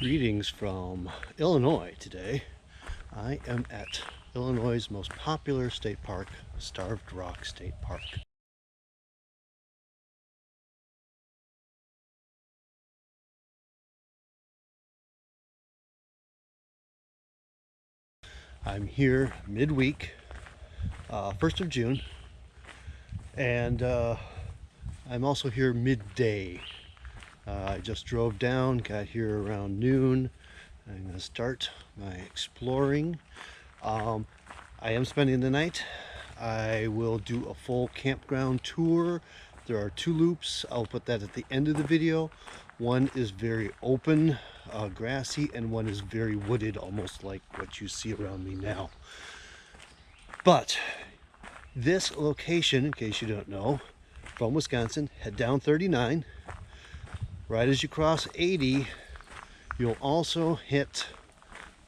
Greetings from Illinois today. I am at Illinois' most popular state park, Starved Rock State Park. I'm here midweek, 1st of June, and I'm also here midday. I just drove down, got here around noon. I'm going to start my exploring. I am spending the night. I will do a full campground tour. There are two loops. I'll put that at the end of the video. One is very open, grassy, and one is very wooded, almost like what you see around me now. But this location, in case you don't know, from Wisconsin, head down 39. Right as you cross 80, you'll also hit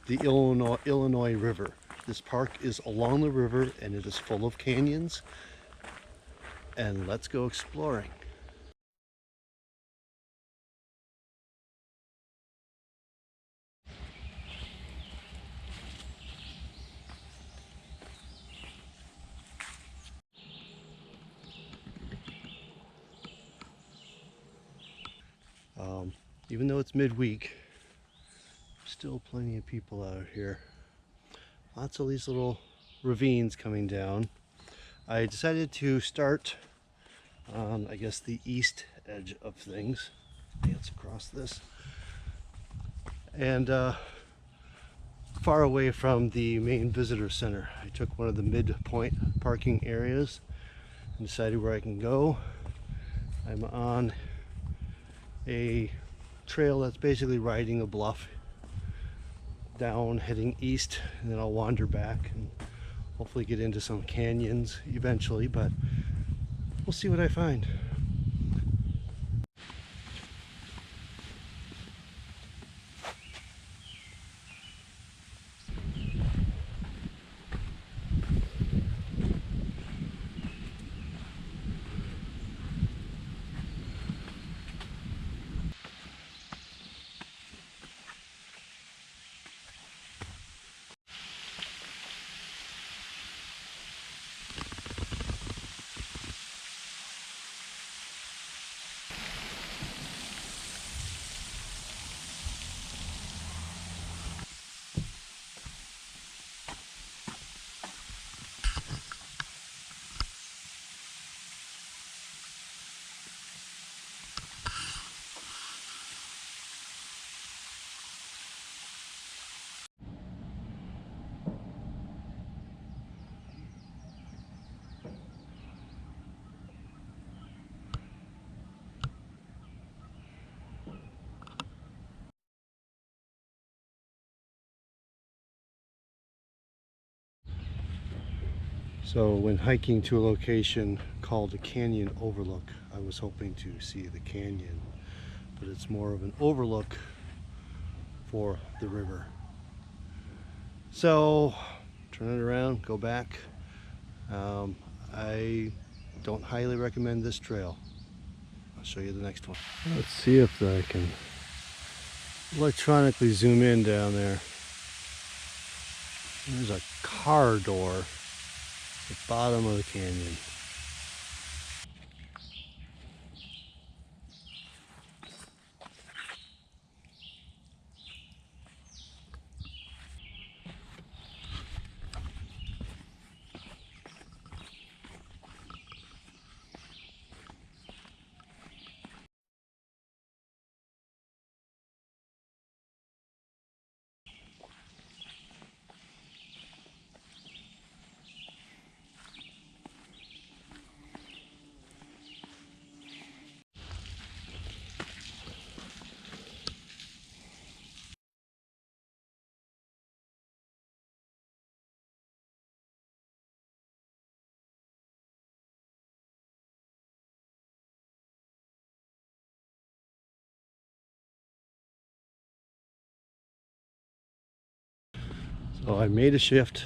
the Illinois River. This park is along the river and it is full of canyons. And let's go exploring. Even though it's midweek, still plenty of people out here. Lots of these little ravines coming down. I decided to start on, I guess, the east edge of things. Dance across this. And far away from the main visitor center. I took one of the midpoint parking areas and decided where I can go. I'm on a trail that's basically riding a bluff down heading east, and then I'll wander back and hopefully get into some canyons eventually, but we'll see what I find. So when hiking to a location called a canyon overlook, I was hoping to see the canyon, but it's more of an overlook for the river. So turn it around, go back. I don't highly recommend this trail. I'll show you the next one. Let's see if I can electronically zoom in down there. There's a car door at the bottom of the canyon. So I made a shift.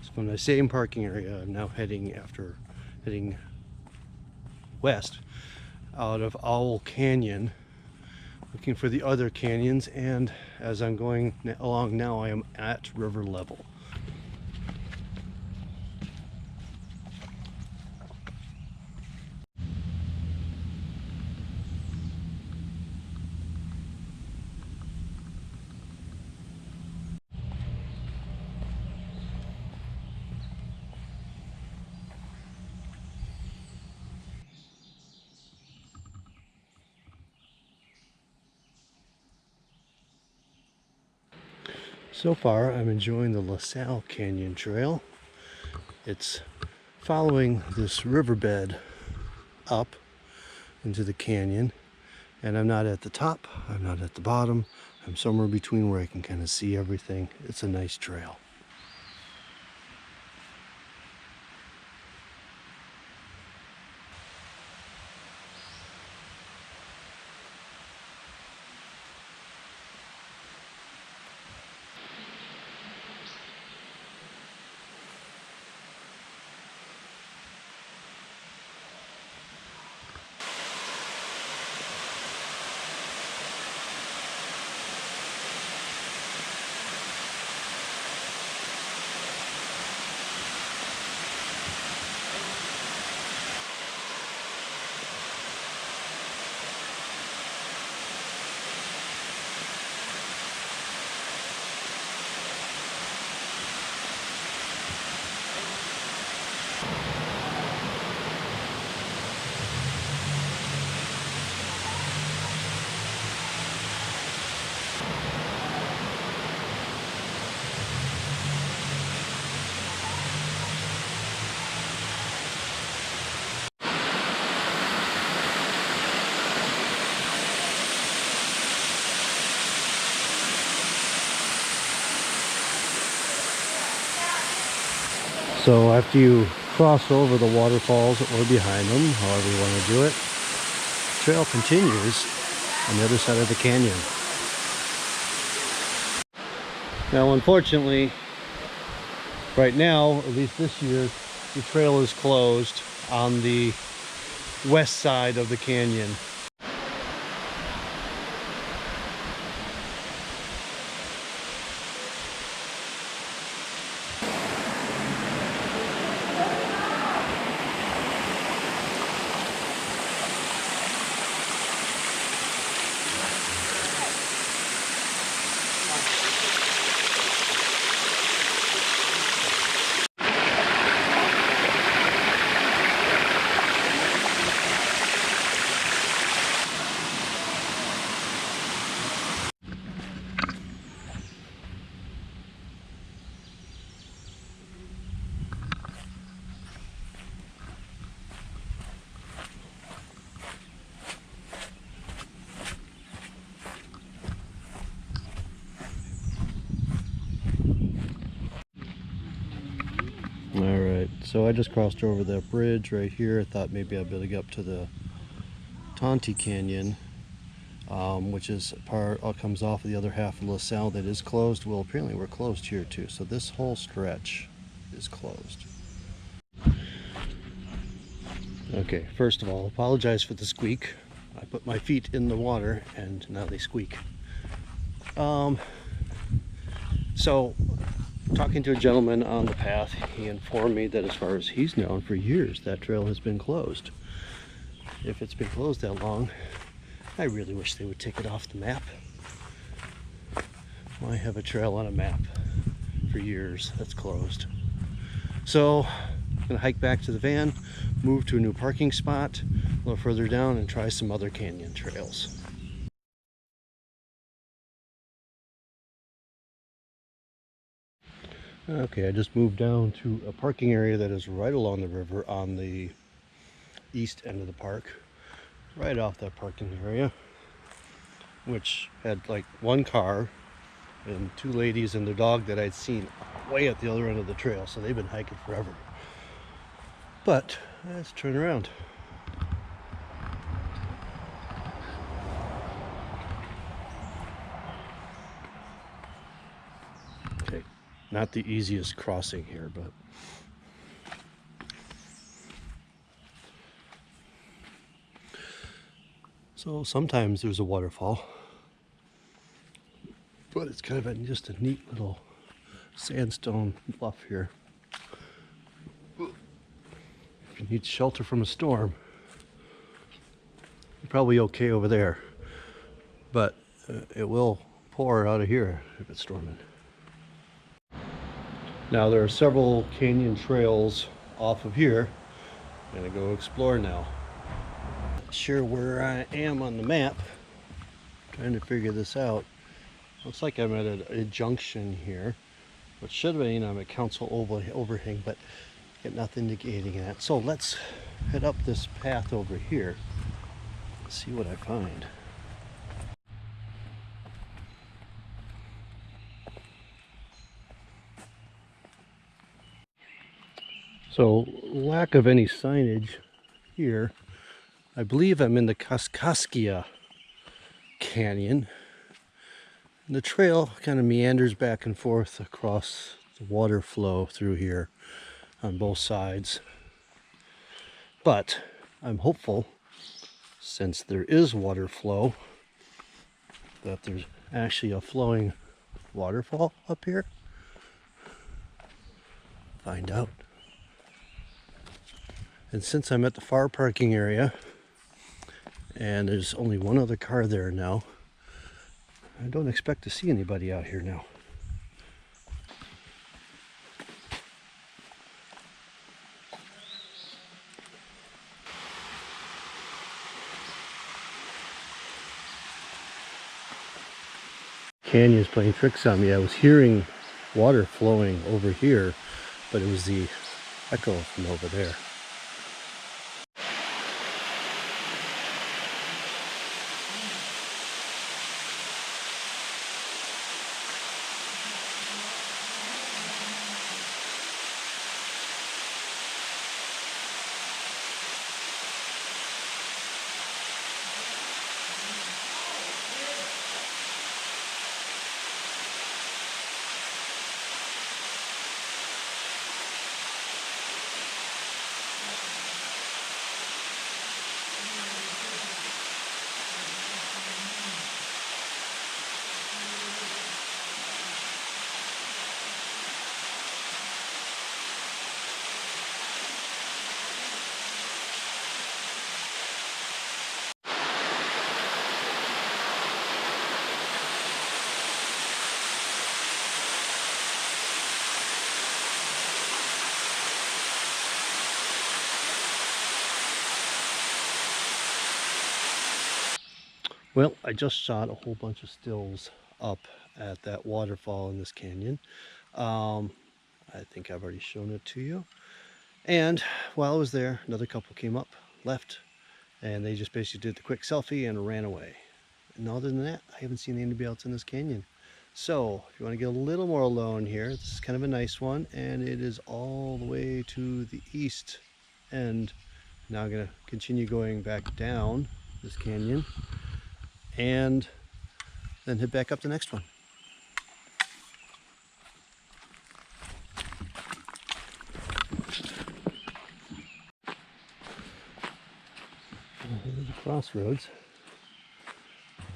So from the same parking area, I'm now heading west out of Owl Canyon, looking for the other canyons, and as I'm going along now, I am at river level. So far, I'm enjoying the LaSalle Canyon Trail. It's following this riverbed up into the canyon, and I'm not at the top, I'm not at the bottom, I'm somewhere between where I can kind of see everything. It's a nice trail. So after you cross over the waterfalls or behind them, however you want to do it, the trail continues on the other side of the canyon. Now, unfortunately, right now, at least this year, the trail is closed on the west side of the canyon. Alright, so I just crossed over that bridge right here. I thought maybe I'd be able to get up to the Tonti Canyon, which is comes off of the other half of LaSalle that is closed. Well, apparently we're closed here too, so this whole stretch is closed. Okay, first of all, apologize for the squeak. I put my feet in the water and now they squeak. So, talking to a gentleman on the path, he informed me that as far as he's known, for years that trail has been closed. If it's been closed that long, I really wish they would take it off the map. Why have a trail on a map for years that's closed? So I'm gonna hike back to the van, move to a new parking spot a little further down, and try some other canyon trails. Okay, I just moved down to a parking area that is right along the river on the east end of the park, right off that parking area, which had like one car and two ladies and their dog that I'd seen way at the other end of the trail, so they've been hiking forever. But let's turn around. Okay, not the easiest crossing here, but so sometimes there's a waterfall, But it's kind of just a neat little sandstone bluff here. If you need shelter from a storm, you're probably okay over there. But it will pour out of here if it's storming. Now there are several canyon trails off of here. I'm gonna go explore now. Not sure where I am on the map. Trying to figure this out. Looks like I'm at a junction here, which should have been, I'm at Council Overhang, but get nothing indicating that. So let's head up this path over here. See what I find. So, lack of any signage here. I believe I'm in the Kaskaskia Canyon. And the trail kind of meanders back and forth across the water flow through here on both sides. But I'm hopeful, since there is water flow, that there's actually a flowing waterfall up here. Find out. And since I'm at the far parking area, and there's only one other car there now, I don't expect to see anybody out here now. Canyon's playing tricks on me. I was hearing water flowing over here, but it was the echo from over there. Well, I just shot a whole bunch of stills up at that waterfall in this canyon. I think I've already shown it to you. And while I was there, another couple came up, left, and they just basically did the quick selfie and ran away. And other than that, I haven't seen anybody else in this canyon. So if you want to get a little more alone here, this is kind of a nice one, and it is all the way to the east end. Now I'm going to continue going back down this canyon and then head back up the next one. Here's the crossroads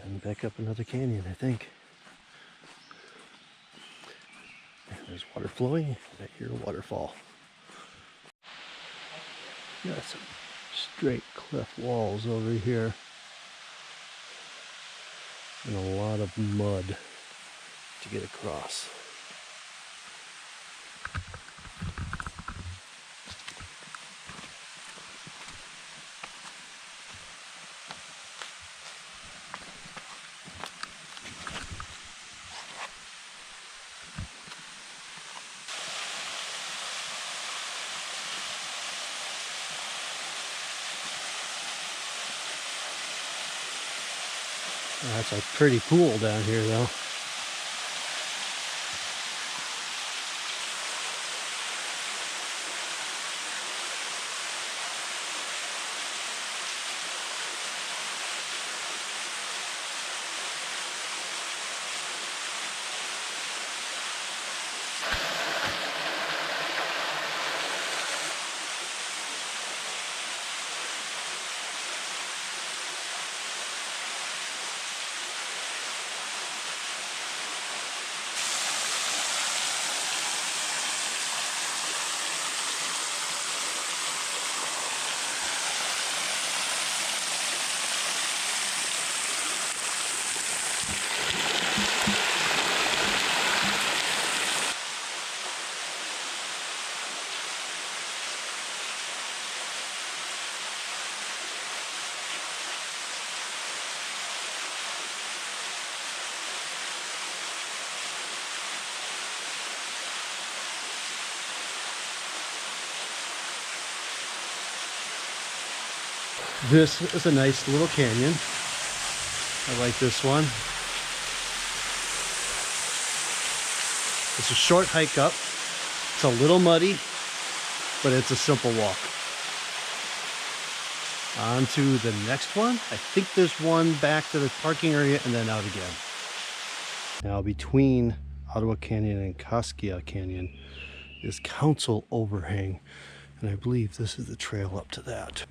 and back up another canyon, I think. There's water flowing, and I hear a waterfall. Got some straight cliff walls over here and a lot of mud to get across. That's a pretty pool down here though. This is a nice little canyon. I like this one. It's a short hike up. It's a little muddy, but it's a simple walk. On to the next one. I think there's one back to the parking area and then out again. Now between Ottawa Canyon and Kaskia Canyon is Council Overhang, and I believe this is the trail up to that.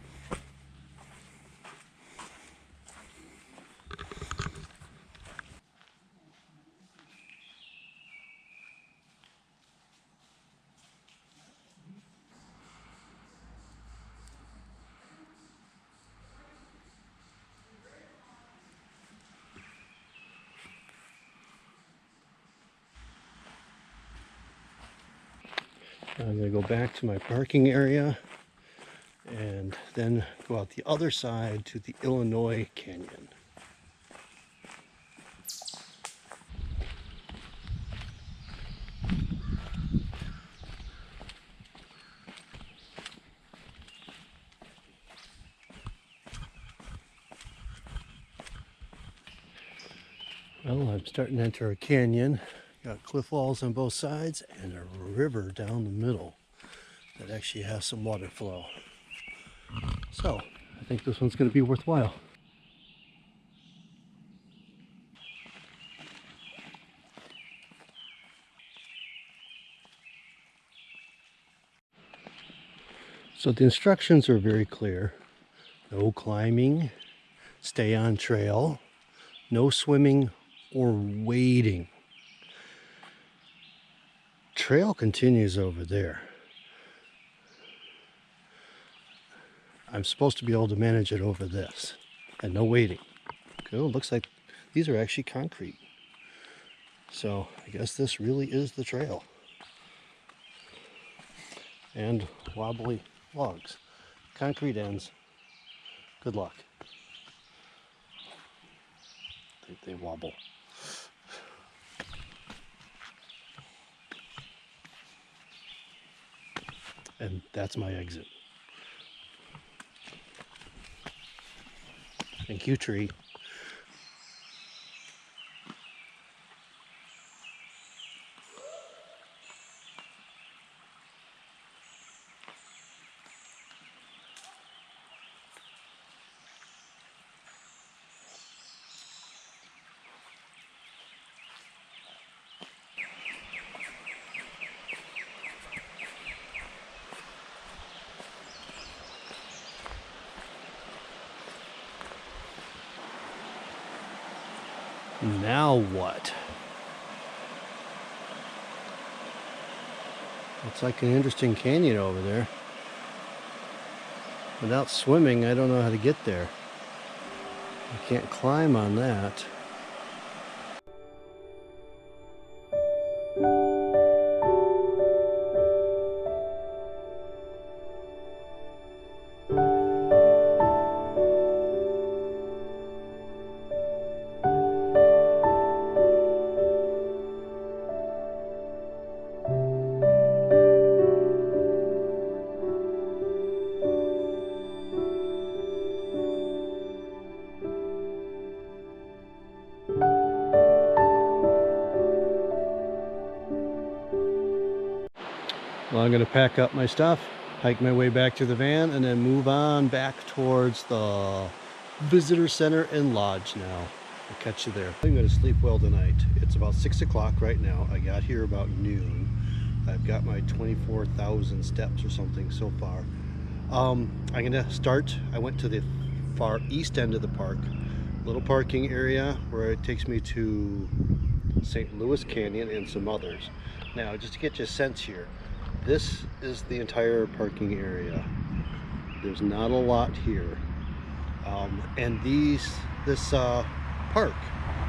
I'm going to go back to my parking area and then go out the other side to the Illinois Canyon. Well, I'm starting to enter a canyon. Got cliff walls on both sides and a river down the middle that actually has some water flow. So I think this one's going to be worthwhile. So the instructions are very clear. No climbing, stay on trail, no swimming or wading. Trail continues over there. I'm supposed to be able to manage it over this and no wading. Okay, well, it looks like these are actually concrete. So I guess this really is the trail. And wobbly logs. Concrete ends. Good luck. They wobble. And that's my exit. Thank you, tree. Now what? Looks like an interesting canyon over there. Without swimming, I don't know how to get there. I can't climb on that. Well, I'm going to pack up my stuff, hike my way back to the van, and then move on back towards the visitor center and lodge now. I'll catch you there. I'm going to sleep well tonight. It's about 6 o'clock right now. I got here about noon. I've got my 24,000 steps or something so far. I'm going to start. I went to the far east end of the park, little parking area where it takes me to St. Louis Canyon and some others. Now, just to get you a sense here, this is the entire parking area. There's not a lot here. And this park,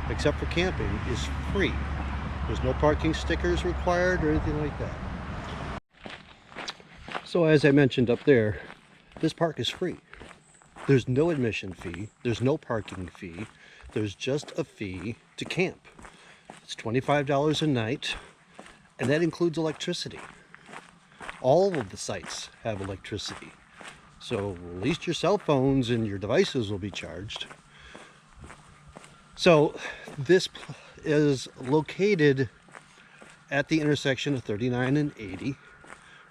except for camping, is free. There's no parking stickers required or anything like that. So as I mentioned up there, this park is free. There's no admission fee. There's no parking fee. There's just a fee to camp. It's $25 a night, and that includes electricity. All of the sites have electricity. So at least your cell phones and your devices will be charged. So this is located at the intersection of 39 and 80,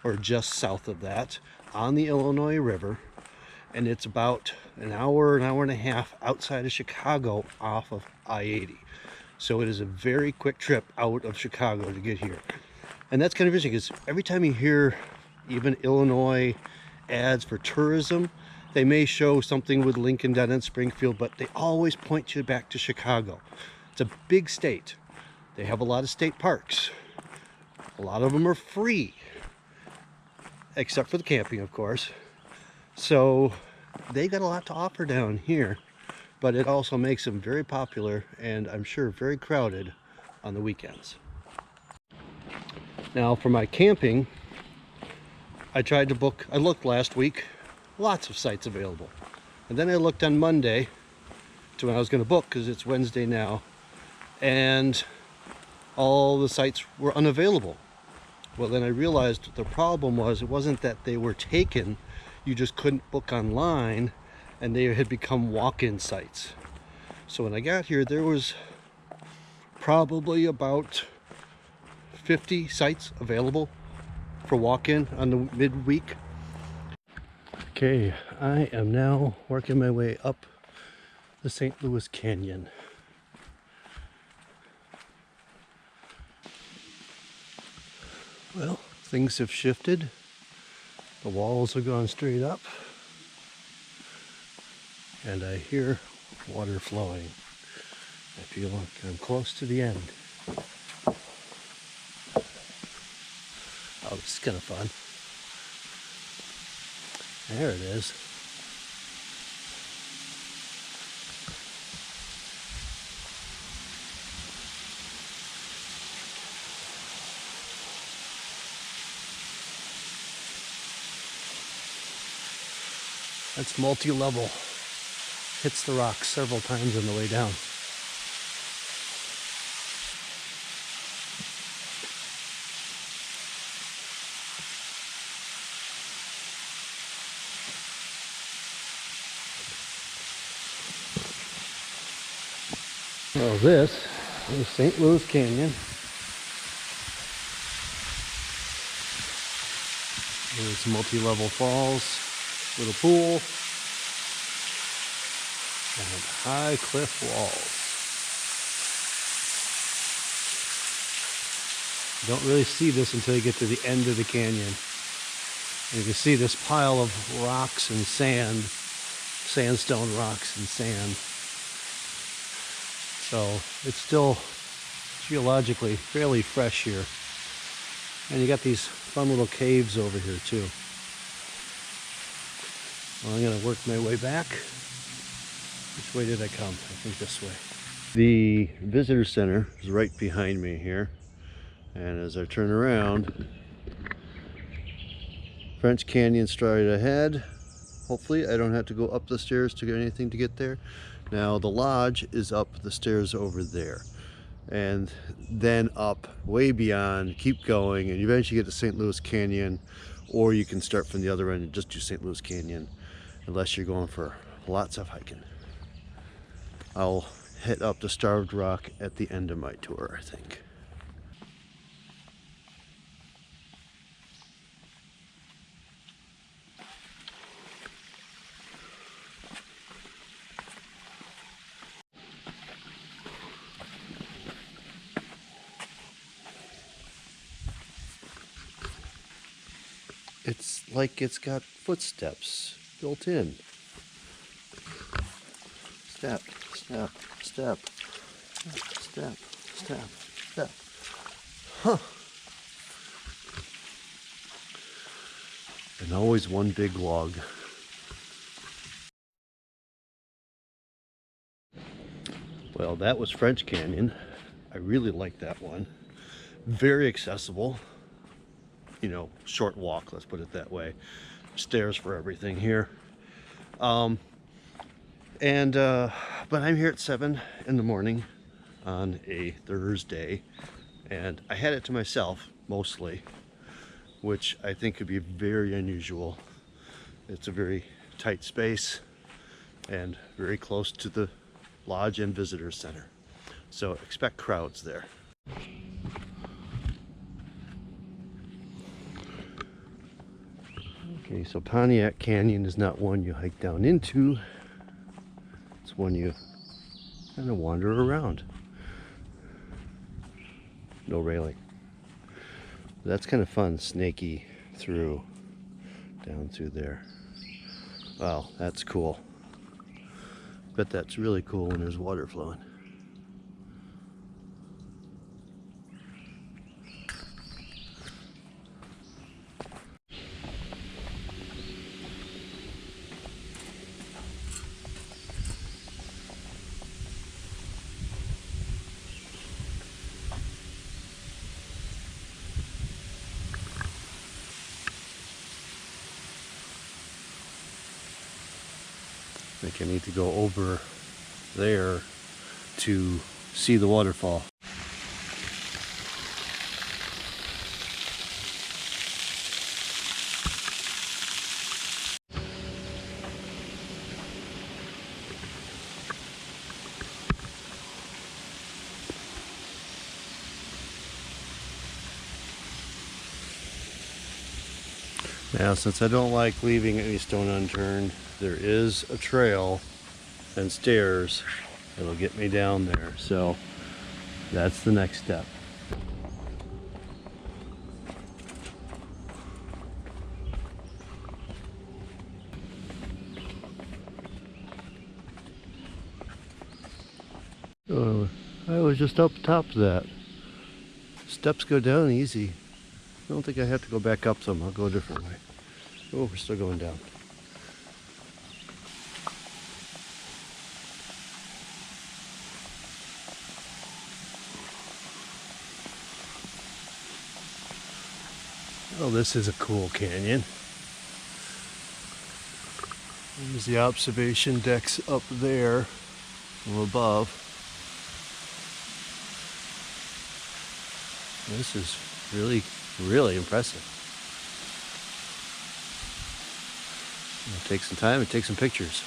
or just south of that, on the Illinois River. And it's about an hour and a half outside of Chicago off of I-80. So it is a very quick trip out of Chicago to get here. And that's kind of interesting because every time you hear even Illinois ads for tourism, they may show something with Lincoln down in Springfield, but they always point you back to Chicago. It's a big state. They have a lot of state parks. A lot of them are free, except for the camping, of course. So they got a lot to offer down here, but it also makes them very popular and I'm sure very crowded on the weekends. Now for my camping, I tried to book, I looked last week, lots of sites available. And then I looked on Monday to when I was going to book, because it's Wednesday now, and all the sites were unavailable. Well, then I realized the problem was, it wasn't that they were taken, you just couldn't book online, and they had become walk-in sites. So when I got here, there was probably about 50 sites available for walk-in on the midweek. Okay, I am now working my way up the St. Louis Canyon. Well, things have shifted. The walls have gone straight up. And I hear water flowing. I feel like I'm close to the end. Oh, this is kind of fun. There it is. That's multi-level. Hits the rocks several times on the way down. Well, this is St. Louis Canyon. There's multi-level falls, little pool, and high cliff walls. You don't really see this until you get to the end of the canyon. And you can see this pile of rocks and sand, sandstone rocks and sand. So it's still geologically fairly fresh here. And you got these fun little caves over here too. Well, I'm gonna work my way back. Which way did I come? I think this way. The visitor center is right behind me here. And as I turn around, French Canyon straight ahead. Hopefully I don't have to go up the stairs to get anything to get there. Now the lodge is up the stairs over there, and then up way beyond, keep going, and you eventually get to St. Louis Canyon, or you can start from the other end and just do St. Louis Canyon, unless you're going for lots of hiking. I'll head up to Starved Rock at the end of my tour, I think. It's like it's got footsteps built in. Step, step, step, step, step, step. Huh. And always one big log. Well, that was French Canyon. I really like that one. Very accessible. You know, short walk, let's put it that way. Stairs for everything here. But I'm here at 7 in the morning on a Thursday, and I had it to myself mostly, which I think could be very unusual It's a very tight space and very close to the lodge and visitor center. So expect crowds there. Okay, so Pontiac Canyon is not one you hike down into. It's one you kind of wander around. No railing. That's kind of fun, snaky down through there. Wow, that's cool. Bet that's really cool when there's water flowing. I think I need to go over there to see the waterfall. Now, since I don't like leaving any stone unturned, there is a trail and stairs that'll get me down there. So that's the next step. Oh, I was just up top of that. Steps go down easy. I don't think I have to go back up some. I'll go a different way. Oh, we're still going down. Oh, this is a cool canyon. There's the observation decks up there from above. This is really, really impressive. I'll take some time and take some pictures.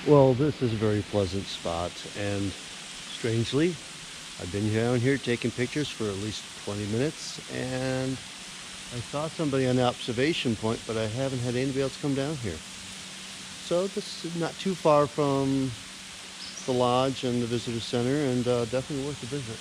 Well, this is a very pleasant spot, and strangely, I've been down here taking pictures for at least 20 minutes, and I saw somebody on the observation point, but I haven't had anybody else come down here. So this is not too far from the lodge and the visitor center, and definitely worth a visit.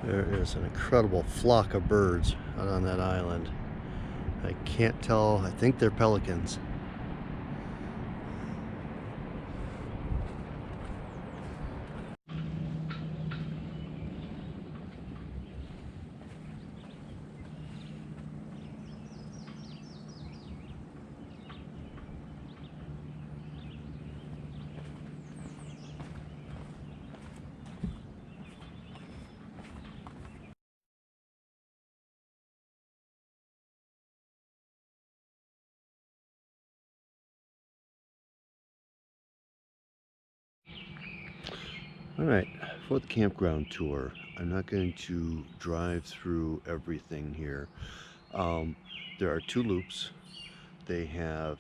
There is an incredible flock of birds out on that island. I can't tell, I think they're pelicans. Alright, for the campground tour, I'm not going to drive through everything here. There are two loops. They have,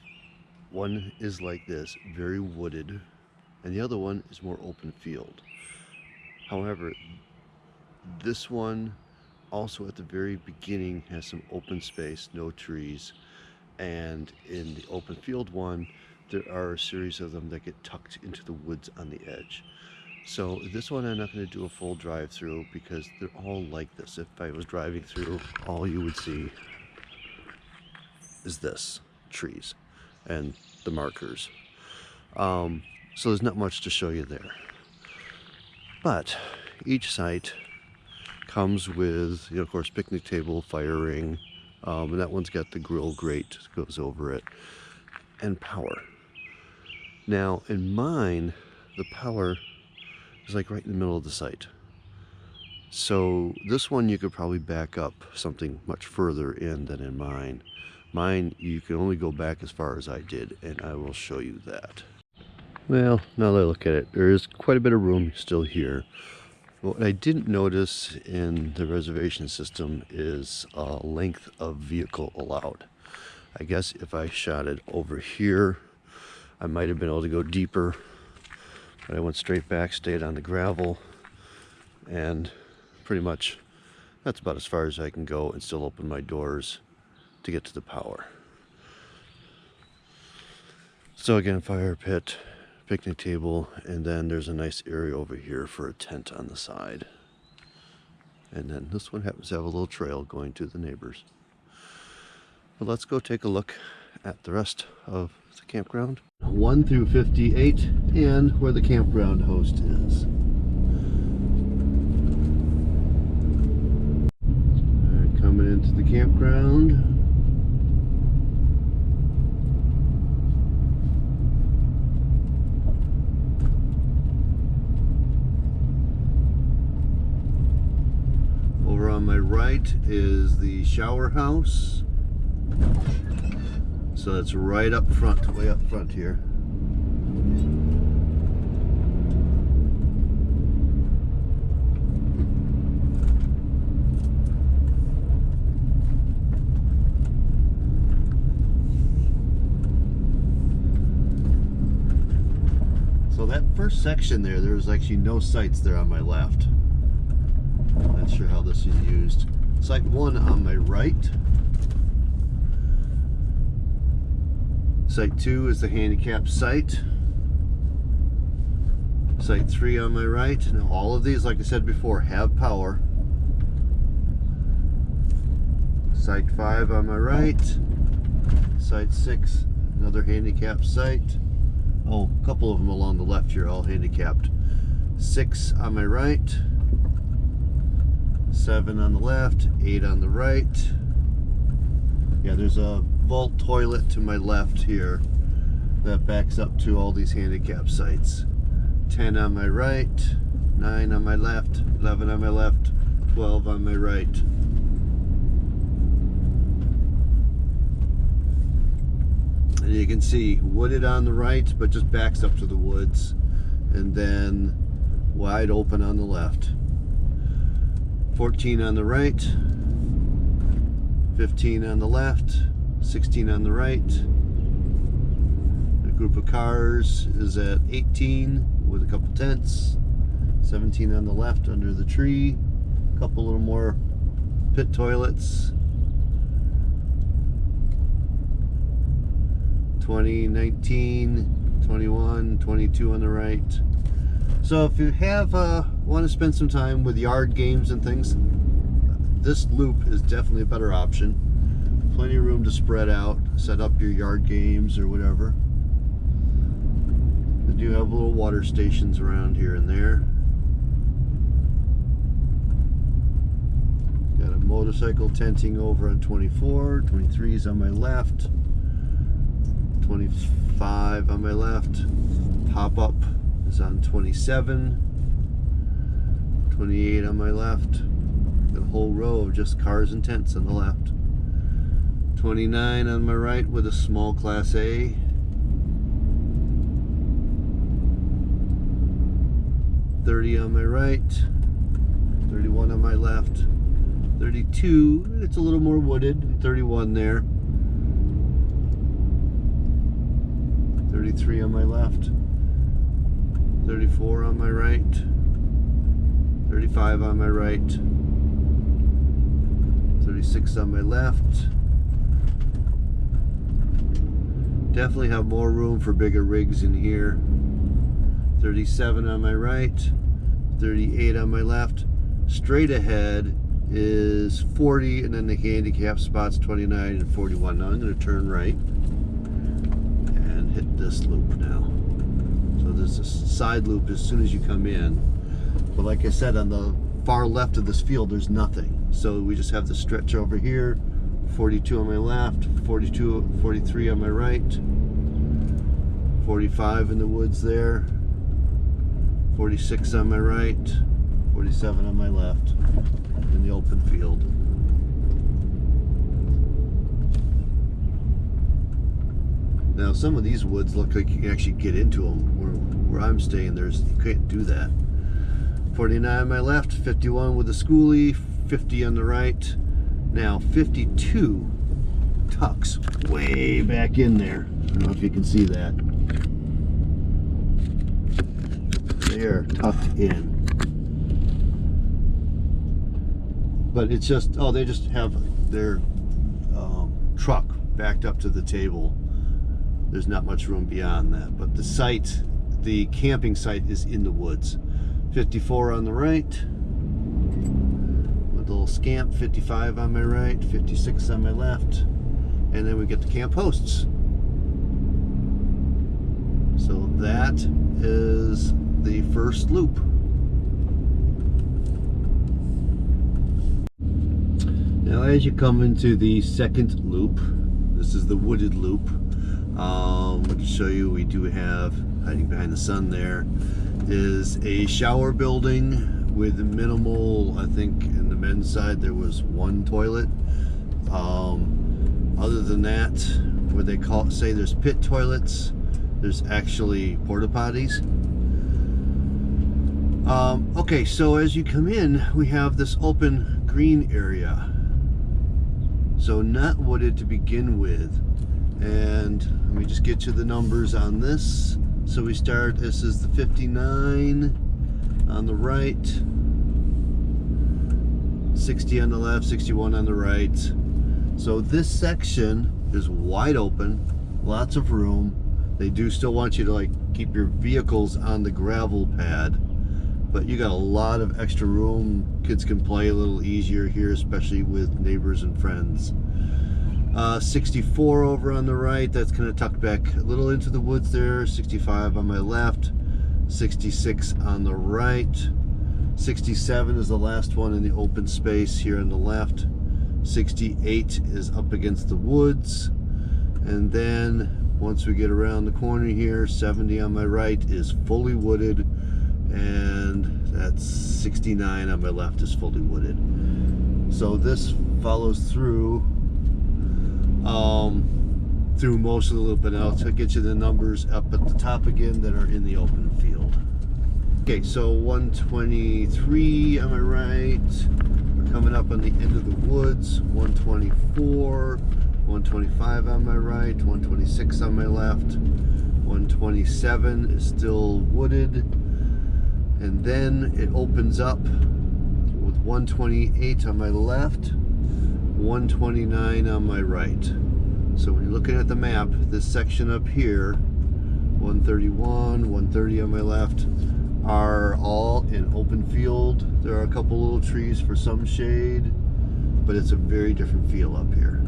one is like this, very wooded, and the other one is more open field. However, this one also at the very beginning has some open space, no trees, and in the open field one, there are a series of them that get tucked into the woods on the edge. So this one I'm not going to do a full drive through because they're all like this. If I was driving through, all you would see is this, trees and the markers. So there's not much to show you there. But each site comes with, of course, picnic table, fire ring, and that one's got the grill grate that goes over it, and power. Now in mine, the power is like right in the middle of the site. So this one you could probably back up something much further in than in mine. Mine, you can only go back as far as I did, and I will show you that. Well, now that I look at it, there is quite a bit of room still here. What I didn't notice in the reservation system is length of vehicle allowed. I guess if I shot it over here, I might have been able to go deeper, but I went straight back, stayed on the gravel, and pretty much that's about as far as I can go and still open my doors to get to the power. So again, fire pit, picnic table, and then there's a nice area over here for a tent on the side. And then this one happens to have a little trail going to the neighbors. But let's go take a look at the rest of the campground. 1 through 58 and where the campground host is. Alright, coming into the campground. Over on my right is the shower house. So that's right up front, way up front here. So that first section there's actually no sites there on my left. I'm not sure how this is used. Site 1 on my right. Site 2 is the handicap site. Site 3 on my right. Now all of these, like I said before, have power. Site 5 on my right. Site 6, another handicap site. Oh, a couple of them along the left here, all handicapped. 6 on my right. 7 on the left, 8 on the right. Yeah, there's a vault toilet to my left here that backs up to all these handicap sites. 10 on my right, 9 on my left, 11 on my left, 12 on my right. And you can see wooded on the right, but just backs up to the woods, and then wide open on the left. 14 on the right, 15 on the left, 16 on the right. A group of cars is at 18 with a couple tents. 17 on the left under the tree. A couple little more pit toilets. 20, 19, 21, 22 on the right. So if you want to spend some time with yard games and things, this loop is definitely a better option. Plenty of room to spread out, set up your yard games or whatever. They do have little water stations around here and there. Got a motorcycle tenting over on 24, 23 is on my left, 25 on my left. Pop-up is on 27, 28 on my left. Got a whole row of just cars and tents on the left. 29 on my right with a small Class A. 30 30 on my right, 31 on my left, 32, it's a little more wooded, and 31 there, 33 on my left, 34 on my right, 35 on my right, 36 on my left. Definitely have more room for bigger rigs in here. 37 on my right, 38 on my left. Straight ahead is 40, and then the handicap spots 29 and 41. Now I'm going to turn right and hit this loop now. So there's a side loop as soon as you come in. But like I said, on the far left of this field, there's nothing. So we just have the stretch over here. 42 on my left, 43 on my right, 45 in the woods there, 46 on my right, 47 on my left in the open field. Now some of these woods look like you can actually get into them. Where I'm staying, you can't do that. 49 on my left, 51 with the schoolie, 50 on the right. Now 52 tucks way back in there. I don't know if you can see that. They're tucked in. But it's just, oh, they just have their truck backed up to the table. There's not much room beyond that. But the site, the camping site, is in the woods. 54 on the right. Little scamp, 55 on my right, 56 on my left, and then we get the camp hosts. So that is the first loop. Now as you come into the second loop, this is the wooded loop. To show you, we do have, hiding behind the sun there, is a shower building with minimal, I think in the men's side there was one toilet. Other than that, where they say there's pit toilets, there's actually porta potties. Okay, so as you come in, we have this open green area. So not wooded to begin with. And let me just get you the numbers on this. So we start, this is the 59 on the right, 60 on the left, 61 on the right. So this section is wide open, lots of room. They do still want you to like keep your vehicles on the gravel pad, but you got a lot of extra room. Kids can play a little easier here, especially with neighbors and friends. 64 over on the right, that's kind of tucked back a little into the woods there. 65 on my left, 66 on the right, 67 is the last one in the open space here on the left, 68 is up against the woods, and then once we get around the corner here, 70 on my right is fully wooded, and that's 69 on my left is fully wooded. So this follows through most of the loop, and I'll get you the numbers up at the top again that are in the open field. Okay, so 123 on my right, we're coming up on the end of the woods. 124, 125 on my right, 126 on my left, 127 is still wooded, and then it opens up with 128 on my left, 129 on my right. So when you're looking at the map, this section up here, 131, 130 on my left, are all in open field. There are a couple little trees for some shade, but it's a very different feel up here.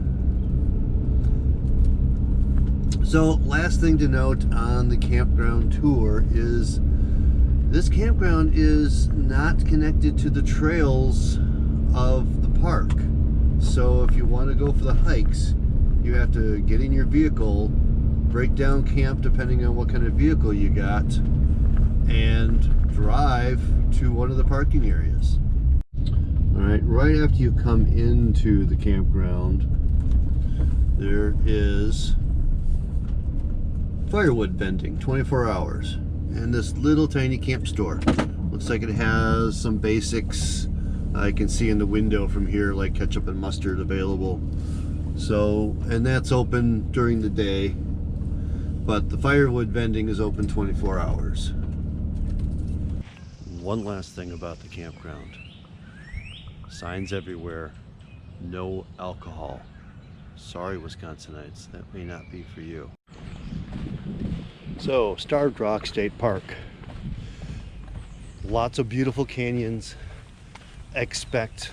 So last thing to note on the campground tour is this campground is not connected to the trails of the park. So if you want to go for the hikes, you have to get in your vehicle, break down camp depending on what kind of vehicle you got, and drive to one of the parking areas. Alright, right after you come into the campground, there is firewood vending 24 hours and this little tiny camp store. Looks Looks like it has some basics. I can see in the window from here, like ketchup and mustard available. So, and that's open during the day, but the firewood vending is open 24 hours. One last thing about the campground. Signs everywhere, no alcohol. Sorry, Wisconsinites, that may not be for you. So, Starved Rock State Park. Lots of beautiful canyons. Expect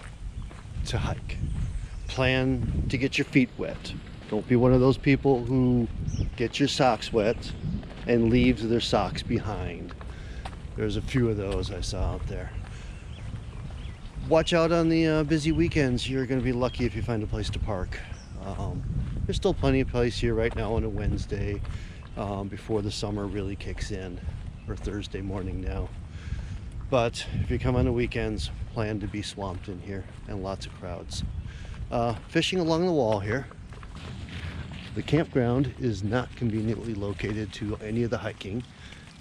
to hike. Plan to get your feet wet. Don't be one of those people who get your socks wet and leaves their socks behind. There's a few of those I saw out there. Watch out on the busy weekends. You're going to be lucky if you find a place to park. There's still plenty of place here right now on a Wednesday before the summer really kicks in, or Thursday morning now. But if you come on the weekends, plan to be swamped in here and lots of crowds. Fishing along the wall here. The campground is not conveniently located to any of the hiking.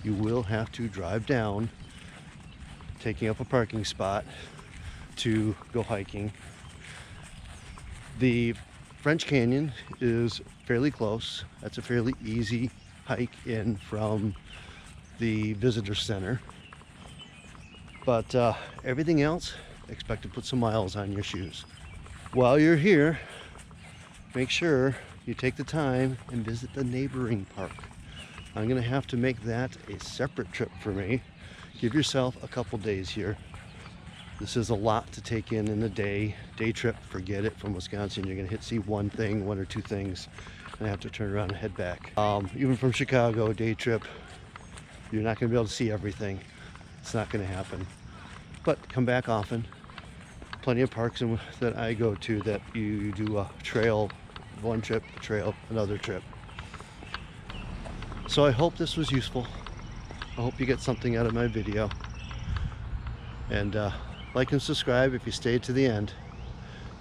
You will have to drive down, taking up a parking spot to go hiking. The French Canyon is fairly close. That's a fairly easy hike in from the visitor center. But everything else, expect to put some miles on your shoes. While you're here, make sure you take the time and visit the neighboring park. I'm gonna have to make that a separate trip for me. Give yourself a couple days here. This is a lot to take in a day trip. Forget it. From Wisconsin, you're gonna see one or two things, and have to turn around and head back. Even from Chicago, day trip, you're not gonna be able to see everything. It's not gonna happen. But come back often. Plenty of parks that I go to that you do a trail, one trip, a trail, another trip. So I hope this was useful. I hope you get something out of my video. And like and subscribe if you stayed to the end.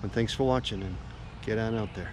And thanks for watching, and get on out there.